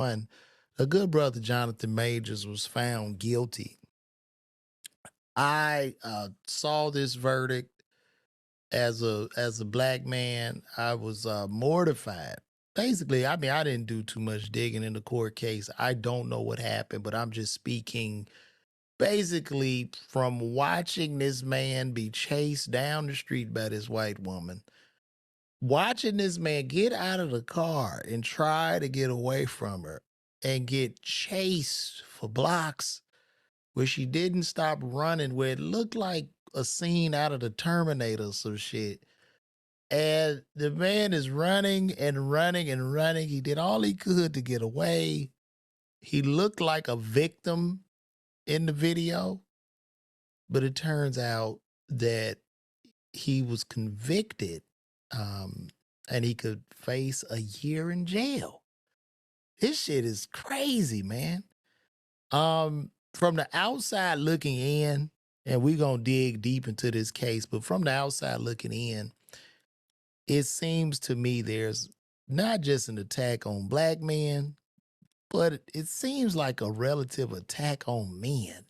One, the good brother Jonathan Majors was found guilty. I saw this verdict as a black man. I was mortified. Basically, I mean, I didn't do too much digging in the court case. I don't know what happened, but I'm just speaking basically from watching this man be chased down the street by this white woman, watching this man get out of the car and try to get away from her and get chased for blocks where she didn't stop running, where it looked like a scene out of the Terminator or some shit. And the man is running and running and running. He did all he could to get away. He looked like a victim in the video, but it turns out that he was convicted, um, and he could face a year in jail. This shit is crazy, man. From the outside looking in, and we're gonna dig deep into this case, but from the outside looking in, it seems to me there's not just an attack on black men, but it seems like a relative attack on men.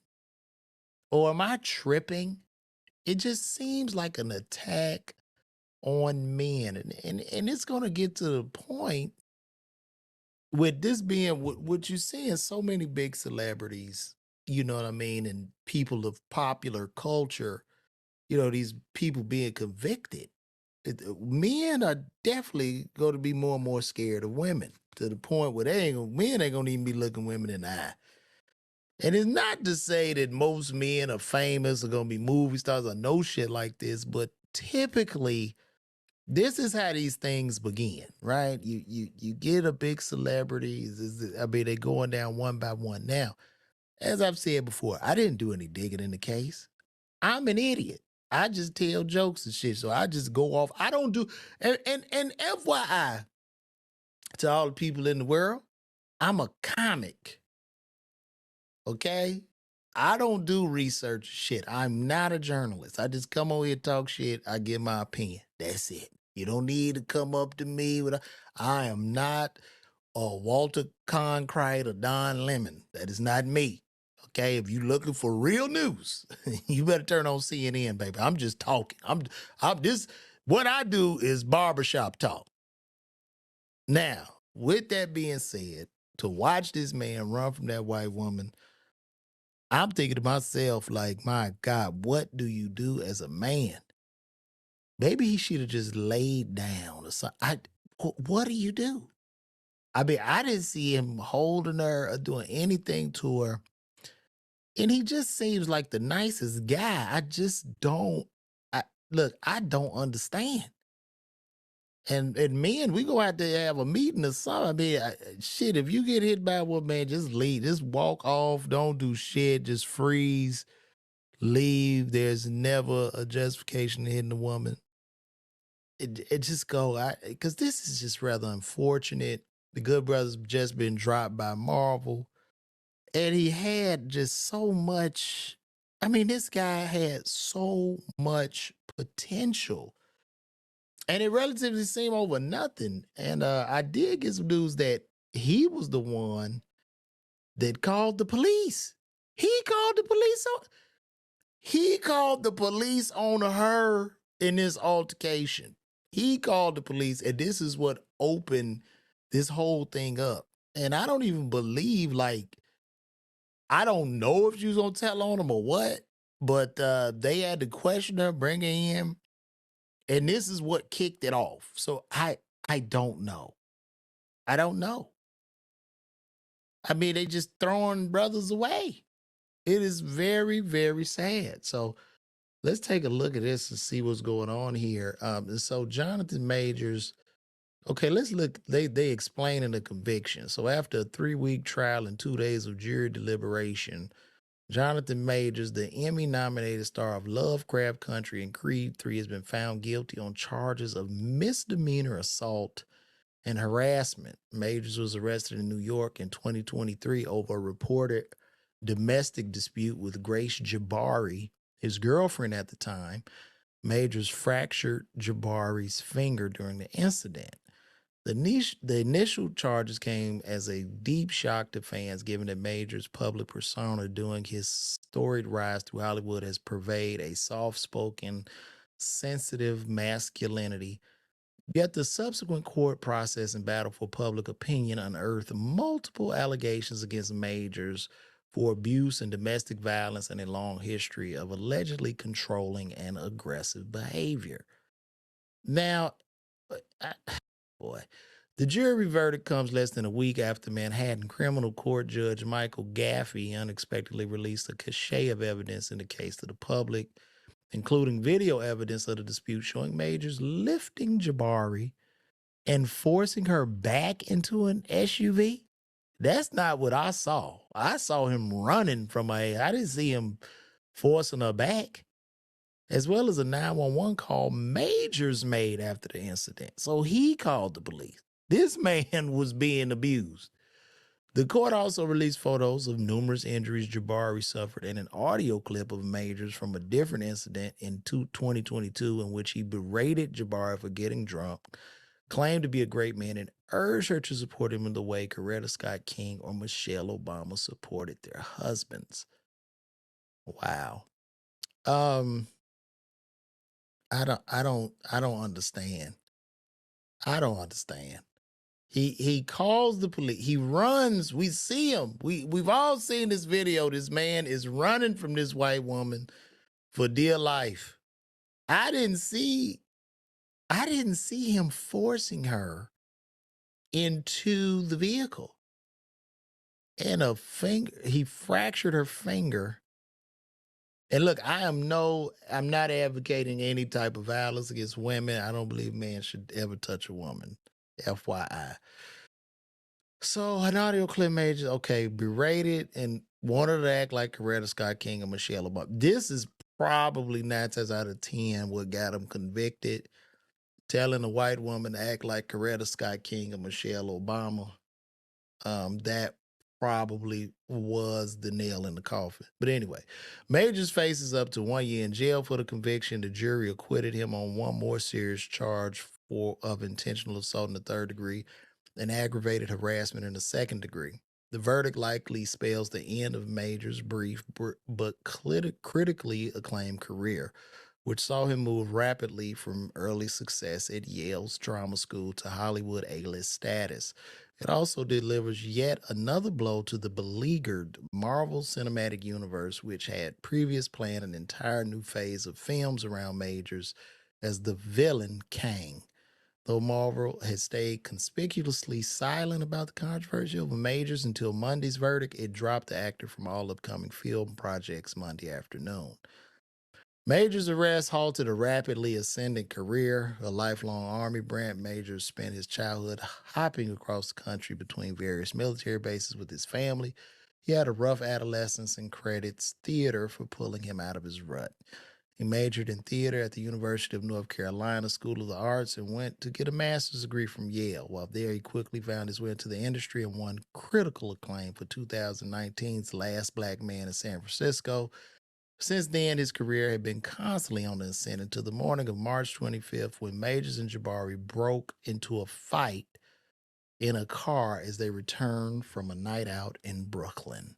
Or am I tripping? It just seems like an attack on men. And it's gonna get to the point with this being what you see in so many big celebrities, you know what I mean, and people of popular culture, these people being convicted. Men are definitely going to be more and more scared of women to the point where men ain't gonna even be looking women in the eye. And it's not to say that most men are famous or gonna be movie stars or no shit like this, but typically this is how these things begin, right? You get a big celebrity. I mean, they're going down one by one. Now, as I've said before, I didn't do any digging in the case. I'm an idiot. I just tell jokes and shit. So I just go off. I don't do and FYI to all the people in the world, I'm a comic. Okay? I don't do research shit. I'm not a journalist. I just come over here, talk shit. I give my opinion. That's it. You don't need to come up to me with I am not a Walter Cronkite or Don Lemon. That is not me. Okay, if you looking for real news, you better turn on CNN, baby. I'm just talking. I'm this. What I do is barbershop talk. Now, with that being said, to watch this man run from that white woman, I'm thinking to myself, like, my God, what do you do as a man? Maybe he should have just laid down or something. What do you do? I mean, I didn't see him holding her or doing anything to her. And he just seems like the nicest guy. I just don't. Look, I don't understand. And men, we gonna have to have a meeting or something. I mean, shit, if you get hit by a woman, man, just leave. Just walk off. Don't do shit. Just freeze. Leave. There's never a justification to hitting a woman. It just go, because this is just rather unfortunate. The Good Brothers just been dropped by Marvel, and he had just so much. I mean, this guy had so much potential, and it relatively seemed over nothing. And I did get some news that he was the one that called the police. He called the police on. He called the police on her in this altercation. He called the police, and this is what opened this whole thing up. And I don't even believe, like, I don't know if she was gonna tell on him or what, but they had to question her, bring her in, and this is what kicked it off. So I don't know. I don't know. I mean, they just throwing brothers away. It is very, very sad. So let's take a look at this and see what's going on here. So Jonathan Majors, okay, let's look. They explain in the conviction. So after a 3-week trial and 2 days of jury deliberation, Jonathan Majors, the Emmy-nominated star of Lovecraft Country and Creed 3, has been found guilty on charges of misdemeanor assault and harassment. Majors was arrested in New York in 2023 over a reported domestic dispute with Grace Jabari, his girlfriend at the time. Majors fractured Jabari's finger during the incident. The initial charges came as a deep shock to fans, given that Major's public persona during his storied rise through Hollywood has purveyed a soft spoken, sensitive masculinity. Yet the subsequent court process and battle for public opinion unearthed multiple allegations against Majors for abuse and domestic violence and a long history of allegedly controlling and aggressive behavior. Now, boy, the jury verdict comes less than a week after Manhattan criminal court judge Michael Gaffey unexpectedly released a cachet of evidence in the case to the public, including video evidence of the dispute showing Majors lifting Jabari and forcing her back into an SUV. That's not what I saw. I saw him running from her. I didn't see him forcing her back, as well as a 911 call Majors made after the incident. So he called the police. This man was being abused. The court also released photos of numerous injuries Jabari suffered and an audio clip of Majors from a different incident in 2022 in which he berated Jabari for getting drunk, claimed to be a great man, and urged her to support him in the way Coretta Scott King or Michelle Obama supported their husbands. Wow. Um, I don't understand. I don't understand. He calls the police. He runs. We see him. We've all seen this video. This man is running from this white woman for dear life. I didn't see him forcing her into the vehicle. And he fractured her finger. And look, I'm not advocating any type of violence against women. I don't believe men should ever touch a woman. FYI. So an audio clip Major, okay, berated and wanted to act like Coretta Scott King and Michelle Obama. This is probably 9 times out of 10 what got him convicted. Telling a white woman to act like Coretta Scott King and Michelle Obama. That probably was the nail in the coffin. But anyway, Majors faces up to 1 year in jail for the conviction. The jury acquitted him on one more serious charge of intentional assault in the third degree and aggravated harassment in the second degree. The verdict likely spells the end of Major's brief but critically acclaimed career, which saw him move rapidly from early success at Yale's drama school to Hollywood A-list status. It also delivers yet another blow to the beleaguered Marvel Cinematic Universe, which had previously planned an entire new phase of films around Majors as the villain Kang. Though Marvel has stayed conspicuously silent about the controversy over Majors until Monday's verdict, it dropped the actor from all upcoming film projects Monday afternoon. Major's arrest halted a rapidly ascending career. A lifelong Army brat, Majors spent his childhood hopping across the country between various military bases with his family. He had a rough adolescence and credits theater for pulling him out of his rut. He majored in theater at the University of North Carolina School of the Arts and went to get a master's degree from Yale. While there, he quickly found his way into the industry and won critical acclaim for 2019's Last Black Man in San Francisco. Since then, his career had been constantly on the ascent until the morning of March 25th when Majors and Jabari broke into a fight in a car as they returned from a night out in Brooklyn.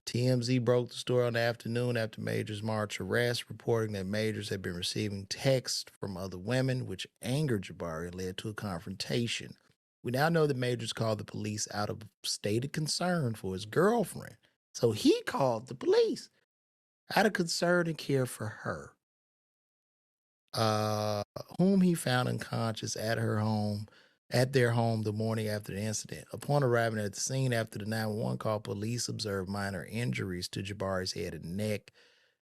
TMZ broke the story on the afternoon after Majors' March arrest, reporting that Majors had been receiving texts from other women, which angered Jabari and led to a confrontation. We now know that Majors called the police out of stated concern for his girlfriend. So he called the police out of concern and care for her, uh, whom he found unconscious at their home the morning after the incident. Upon arriving at the scene after the 911 call, police observed minor injuries to Jabari's head and neck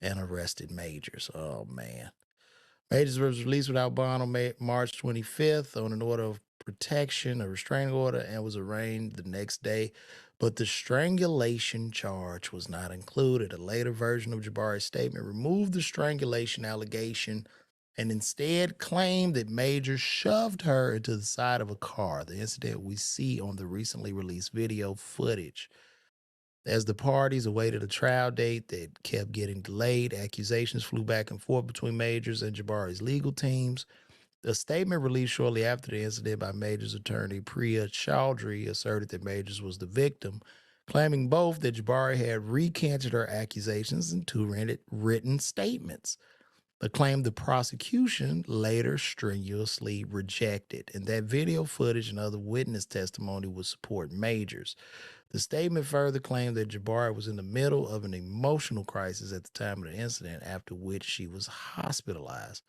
and arrested Majors. Oh, man. Majors was released without bond on March 25th on an order of protection, a restraining order, and was arraigned the next day. But the strangulation charge was not included. A later version of Jabari's statement removed the strangulation allegation and instead claimed that Majors shoved her into the side of a car, the incident we see on the recently released video footage. As the parties awaited a trial date that kept getting delayed, accusations flew back and forth between Majors and Jabari's legal teams. A statement released shortly after the incident by Major's attorney Priya Chaudhry asserted that Majors was the victim, claiming both that Jabari had recanted her accusations in two written statements, a claim the prosecution later strenuously rejected, and that video footage and other witness testimony would support Majors. The statement further claimed that Jabari was in the middle of an emotional crisis at the time of the incident, after which she was hospitalized.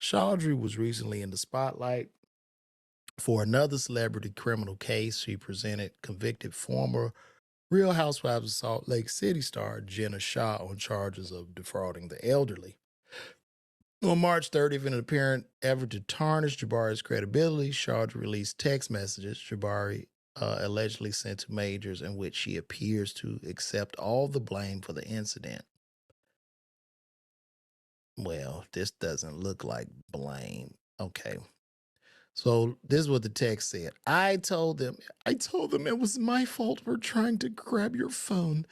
Chaudhry was recently in the spotlight for another celebrity criminal case. She presented convicted former Real Housewives of Salt Lake City star Jenna Shah on charges of defrauding the elderly. On March 30th, in an apparent effort to tarnish Jabari's credibility, Chaudhry released text messages Jabari allegedly sent to Majors, in which she appears to accept all the blame for the incident. Well, this doesn't look like blame. Okay. So this is what the text said. I told them it was my fault for trying to grab your phone.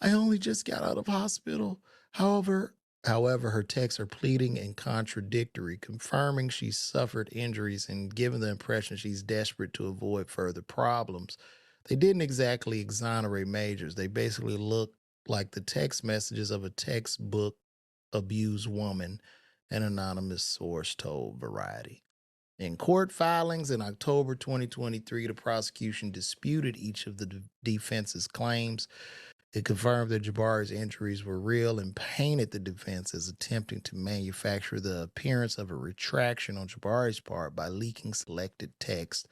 I only just got out of hospital. However, her texts are pleading and contradictory, confirming she suffered injuries and giving the impression she's desperate to avoid further problems. They didn't exactly exonerate Majors. They basically look like the text messages of a textbook abused woman, an anonymous source told Variety. In court filings in October 2023, the prosecution disputed each of the defense's claims. It confirmed that Jabari's injuries were real and painted the defense as attempting to manufacture the appearance of a retraction on Jabari's part by leaking selected text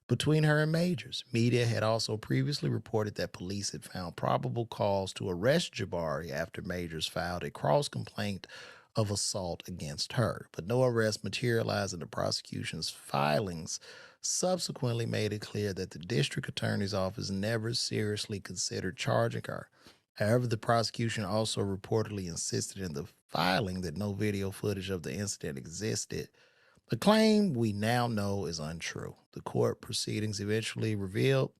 between her and Majors. Media had also previously reported that police had found probable cause to arrest Jabari after Majors filed a cross complaint of assault against her, but no arrest materialized, and the prosecution's filings subsequently made it clear that the district attorney's office never seriously considered charging her. However, the prosecution also reportedly insisted in the filing that no video footage of the incident existed. The claim we now know is untrue. The court proceedings eventually revealed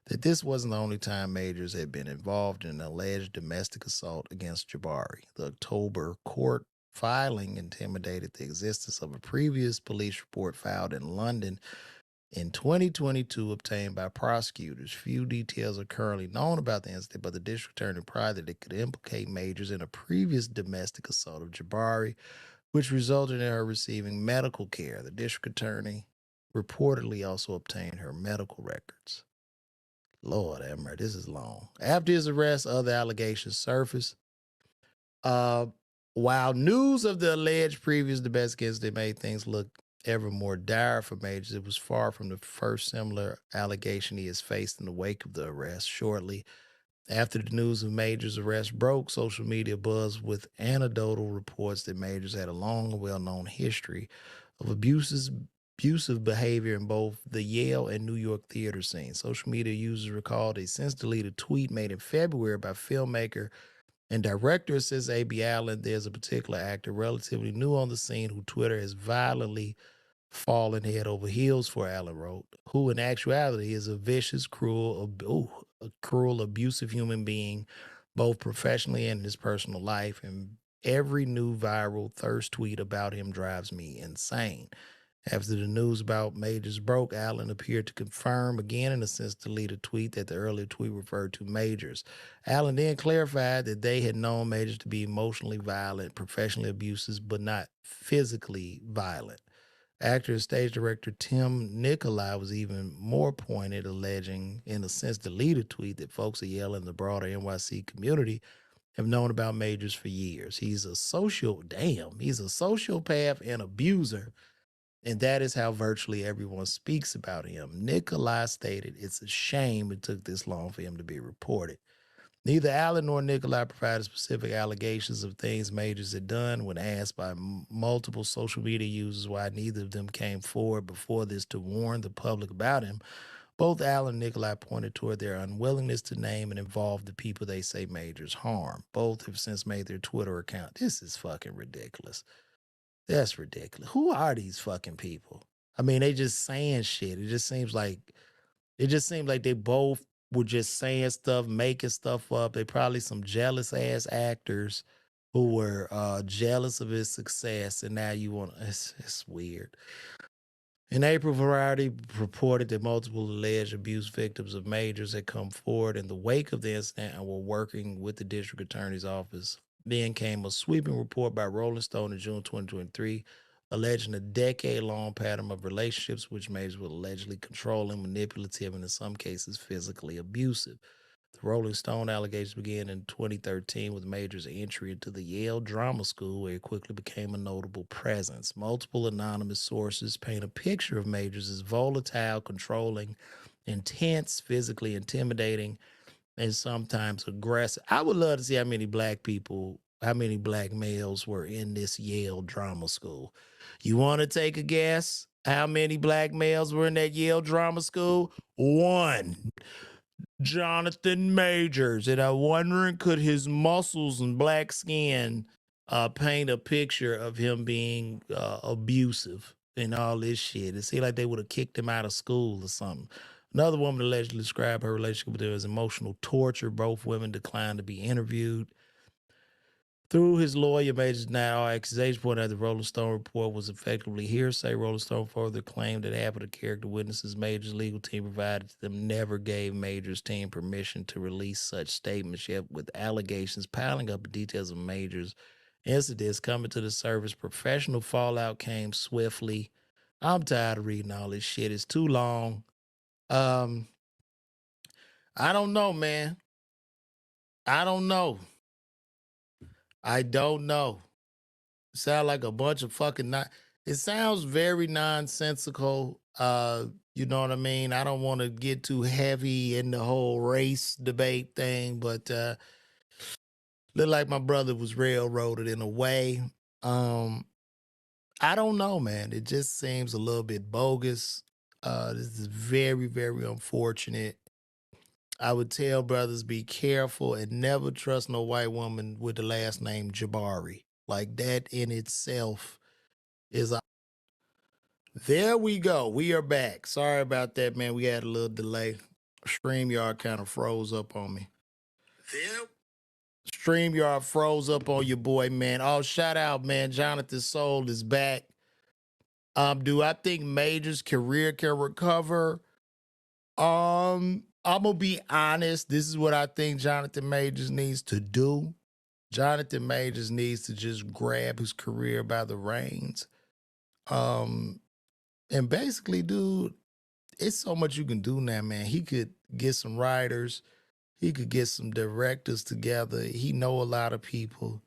that this wasn't the only time Majors had been involved in an alleged domestic assault against Jabari. The October court filing intimidated the existence of a previous police report filed in London in 2022 obtained by prosecutors. Few details are currently known about the incident, but the district attorney implied that it could implicate Majors in a previous domestic assault of Jabari, which resulted in her receiving medical care. The district attorney reportedly also obtained her medical records. Lord have mercy, this is long. After his arrest, other allegations surfaced. While news of the alleged previous domestic incident made things look ever more dire for Majors, it was far from the first similar allegation he has faced in the wake of the arrest. Shortly after the news of Majors' arrest broke, social media buzzed with anecdotal reports that Majors had a long and well-known history of abusive behavior in both the Yale and New York theater scene. Social media users recalled a since-deleted tweet made in February by filmmaker and director says A.B. Allen. There's a particular actor relatively new on the scene who Twitter has violently fallen head over heels for, Allen wrote, who in actuality is a vicious, cruel, abusive human being, both professionally and in his personal life. And every new viral thirst tweet about him drives me insane. After the news about Majors broke, Allen appeared to confirm again in a since deleted tweet that the earlier tweet referred to Majors. Allen then clarified that they had known Majors to be emotionally violent, professionally abusive, but not physically violent. Actor and stage director Tim Nicolai was even more pointed, alleging in a since deleted tweet that folks at Yale and the broader NYC community have known about Majors for years. He's a sociopath and abuser, and that is how virtually everyone speaks about him. Nikolai stated it's a shame it took this long for him to be reported. Neither Allen nor Nikolai provided specific allegations of things Majors had done. When asked by multiple social media users why neither of them came forward before this to warn the public about him, both Allen and Nikolai pointed toward their unwillingness to name and involve the people they say Majors harm. Both have since made their Twitter account. This is fucking ridiculous. That's ridiculous. Who are these fucking people? I mean, they just saying shit. It just seems like they both were just saying stuff, making stuff up. They probably some jealous ass actors. who were jealous of his success, and now you want it's weird. In April, Variety reported that multiple alleged abuse victims of majors had come forward in the wake of the incident and were working with the district attorney's office. Then came a sweeping report by Rolling Stone in June 2023, alleging a decade long pattern of relationships which majors were allegedly controlling, manipulative, and in some cases physically abusive. The Rolling Stone allegations began in 2013 with Major's entry into the Yale Drama School, where he quickly became a notable presence. Multiple anonymous sources paint a picture of Majors as volatile, controlling, intense, physically intimidating, and sometimes aggressive. I would love to see how many black males were in this Yale Drama School. You want to take a guess? How many black males were in that Yale Drama School? One. Jonathan Majors, and I'm wondering, could his muscles and black skin paint a picture of him being abusive and all this shit? It seemed like they would have kicked him out of school or something. Another woman allegedly described her relationship with him as emotional torture. Both women declined to be interviewed. Through his lawyer, Majors denied all accusations, pointing out the Rolling Stone report was effectively hearsay. Rolling Stone further claimed that half of the character witnesses Majors' legal team provided to them never gave Majors' team permission to release such statements, yet with allegations piling up, the details of Majors' incidents coming to the surface. Professional fallout came swiftly. I'm tired of reading all this shit. It's too long. Um, I don't know, man. I don't know. I don't know. Sound like a bunch of fucking not. It sounds very nonsensical. You know what I mean? I don't want to get too heavy in the whole race debate thing, but look like my brother was railroaded in a way. Um, I don't know, man. It just seems a little bit bogus. This is very, very unfortunate. I would tell brothers be careful and never trust no white woman with the last name Jabari. Like that in itself is a there we go. We are back. Sorry about that, man. We had a little delay. StreamYard kind of froze up on me. There. StreamYard froze up on your boy, man. Oh, shout out, man. Jonathan Soul is back. Do I think Major's career can recover? I'm gonna be honest. This is what I think Jonathan Majors needs to do. Jonathan Majors needs to just grab his career by the reins. Um, and basically, dude, it's so much you can do now, man. He could get some writers, he could get some directors together. He know a lot of people.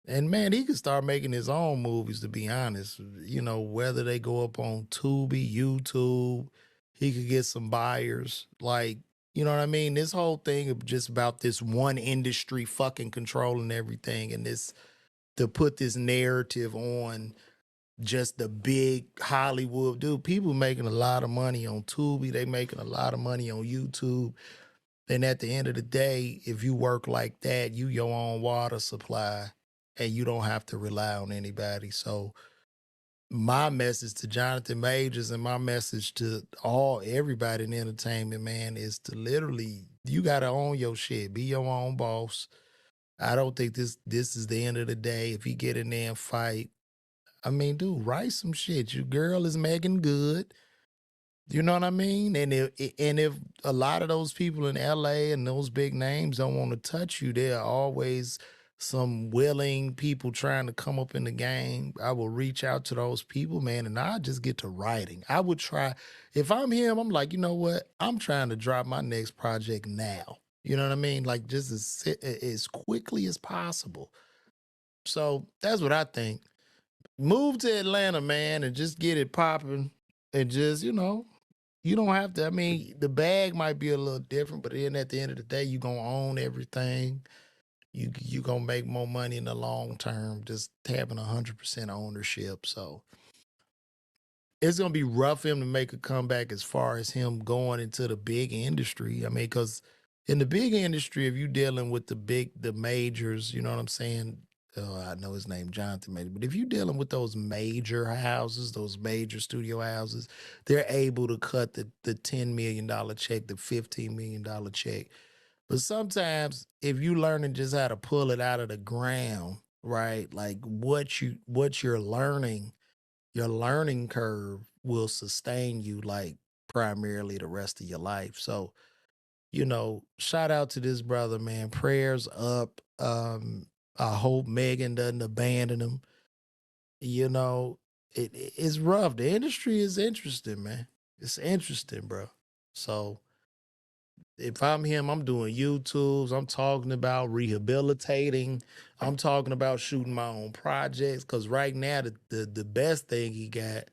And man, he could start making his own movies, to be honest. You know, whether they go up on Tubi, YouTube, he could get some buyers. Like, you know what I mean? This whole thing of just about this one industry fucking controlling everything and this to put this narrative on just the big Hollywood dude. People making a lot of money on Tubi. They making a lot of money on YouTube. And at the end of the day, if you work like that, you your own water supply and you don't have to rely on anybody. So my message to Jonathan Majors and my message to all everybody in entertainment, man, is to literally you gotta own your shit. Be your own boss. I don't think this is the end of the day. If he get in there and fight, I mean, dude, write some shit. Your girl is Megan Good. You know what I mean? And if a lot of those people in LA and those big names don't want to touch you, there are always some willing people trying to come up in the game. I will reach out to those people, man, and I just get to writing. I would try if I'm him, I'm like, you know what? I'm trying to drop my next project now. You know what I mean? Like just as quickly as possible. So that's what I think. Move to Atlanta, man, and just get it popping. And just, you don't have to. I mean, the bag might be a little different, but then at the end of the day, you gonna own everything. You gonna make more money in the long term just having 100% ownership. So it's gonna be rough for him to make a comeback as far as him going into the big industry. I mean, because in the big industry, if you dealing with the majors, you know what I'm saying? I know his name, Jonathan Major, but if you dealing with those major houses, those major studio houses, they're able to cut the $10 million check, the $15 million check. But sometimes if you learning just how to pull it out of the ground, right? Like what you're learning, your learning curve will sustain you like primarily the rest of your life. So, shout out to this brother, man. Prayers up. I hope Megan doesn't abandon him. You know, it's rough. The industry is interesting, man. It's interesting, bro. So if I'm him, I'm doing YouTubes. I'm talking about rehabilitating. I'm talking about shooting my own projects. Cause right now the best thing he got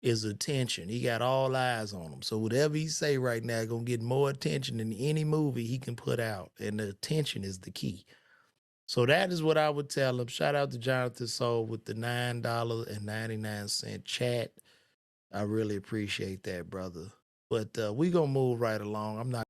is attention. He got all eyes on him. So whatever he say right now gonna get more attention than any movie he can put out. And the attention is the key. So that is what I would tell him. Shout out to Jonathan Soul with the $9.99 chat. I really appreciate that, brother. But we gonna move right along. I'm not